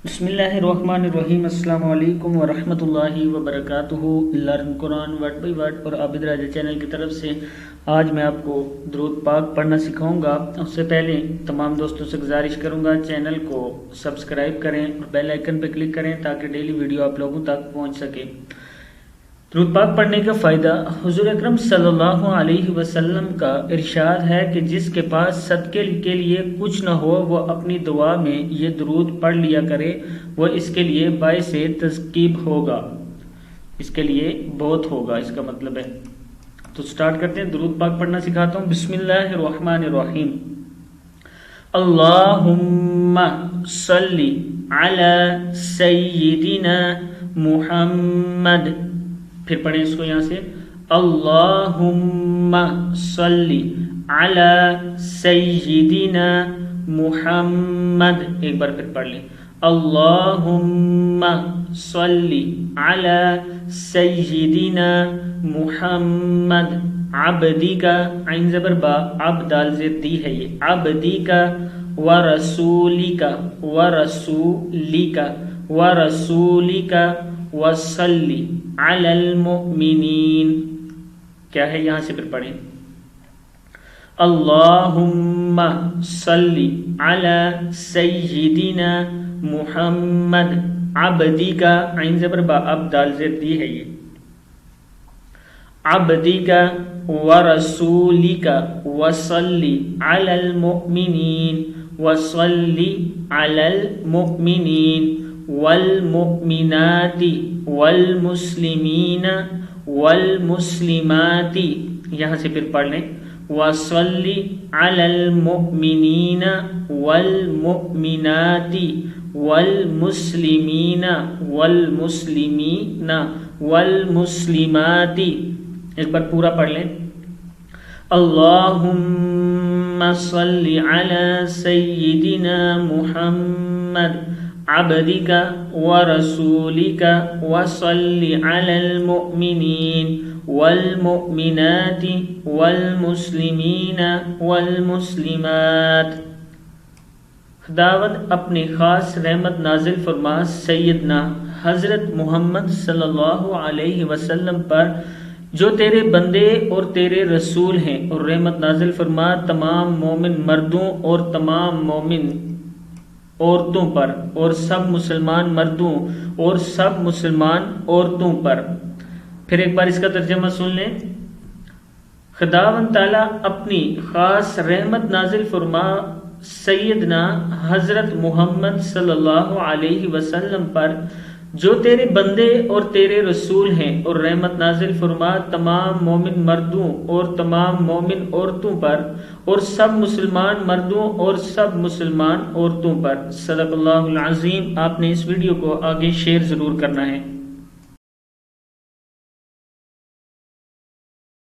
بسم اللہ الرحمن الرحیم۔ السلام علیکم ورحمۃ اللہ وبرکاتہ۔ Learn Quran word by word اور عابد راجہ چینل کی طرف سے آج میں آپ کو درود پاک پڑھنا سکھاؤں گا۔ اس سے پہلے تمام دوستوں سے گزارش کروں گا چینل کو سبسکرائب کریں اور بیل آئیکن پہ کلک کریں تاکہ ڈیلی ویڈیو آپ لوگوں تک پہنچ سکے۔ درود پاک پڑھنے کا فائدہ، حضور اکرم صلی اللہ علیہ وسلم کا ارشاد ہے کہ جس کے پاس صدقے کے لیے کچھ نہ ہو وہ اپنی دعا میں یہ درود پڑھ لیا کرے، وہ اس کے لیے باعث تثقیب ہوگا، اس کے لیے بہت ہوگا، اس کا مطلب ہے۔ تو سٹارٹ کرتے ہیں، درود پاک پڑھنا سکھاتا ہوں۔ بسم اللہ الرحمن الرحیم۔ اللہم صلی علی سیدنا محمد، پھر پڑھیں اس کو یہاں سے، اللہم صلی علی سیدنا محمد، ایک بار پھر پڑھ لیں، اللہم صلی علی سیدنا محمد عبدیکا، عین زبر با، عبد دال زیر دی ہے یہ، عبدیکا ورسولیکا، ورسولیکا، ورسولیکا وصلی علی المؤمنین، کیا ہے یہاں سے پھر پڑھیں، اللہم صلی علی سیدنا محمد عبدیکا، عین زبر با، عبد دال زیر دی ہے یہ، عبدیکا ورسولیکا وصلی علی المؤمنین، وصلی علی المؤمنین والمؤمنات والمسلمین والمسلمات، یہاں سے پھر پڑھ لیں، وصلی علی المؤمنین والمؤمنات والمسلمین والمسلمین والمسلمات، ایک بار پورا پڑھ لیں، اللہم صلی علی سیدنا محمد عبدک ورسولک وصلی علی المؤمنین والمؤمنات والمسلمین والمسلمات۔ خداوند اپنی خاص رحمت نازل فرما سیدنا حضرت محمد صلی اللہ علیہ وسلم پر جو تیرے بندے اور تیرے رسول ہیں، اور رحمت نازل فرما تمام مومن مردوں اور تمام مومن عورتوں پر، اور سب مسلمان مردوں اور سب مسلمان عورتوں پر۔ پھر ایک بار اس کا ترجمہ سن لیں، خداوند تعالیٰ اپنی خاص رحمت نازل فرما سیدنا حضرت محمد صلی اللہ علیہ وسلم پر جو تیرے بندے اور تیرے رسول ہیں، اور رحمت نازل فرما تمام مومن مردوں اور تمام مومن عورتوں پر، اور سب مسلمان مردوں اور سب مسلمان عورتوں پر۔ صدق اللہ العظیم۔ آپ نے اس ویڈیو کو آگے شیئر ضرور کرنا ہے۔